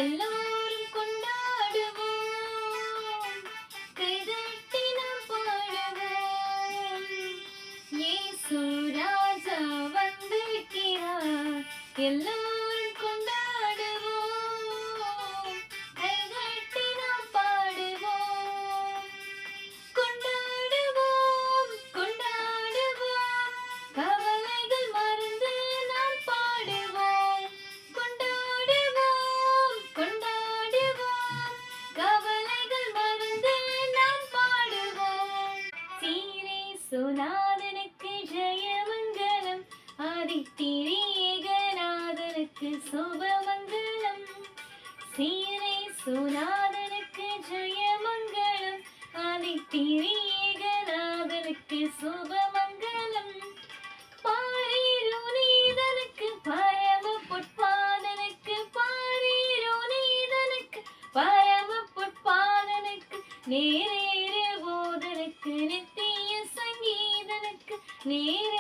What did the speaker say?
எல்லோரும் கொண்டாடுவோம், கைதட்டி நாம் பாடுவோம். இயேசு ராஜா வந்திருக்கிறார், எல்லோரும் கொண்டாடுவோம், கைதட்டி நாம் பாடுவோம். கொண்டாடுவோம், கொண்டாடுவோம், கவலைகள் மறந்து நாம் பாடுவோம். கொண்டாடுவோம், கொண்டாடுவோம், கவலைகள் மறந்து நாம் பாடுவோம். சீரேசுநாதனுக்கு ஜெயமங்கலம், ஆதித்திரியேகநாதனுக்கு சுபமங்கலம். சீரேசுநாதனுக்கு ஜெயமங்கலம், ஆதித்திரியேகநாதனுக்கு சுபமங்கலம். பாரீருநீதனுக்கு பரம பொற்பாதனுக்கு, பாரீருநீதனுக்கு பரம பொற்பாதனுக்கு, நேரேறு போதனுக்கு, நித்திய சங்கீதனுக்கு, நேரே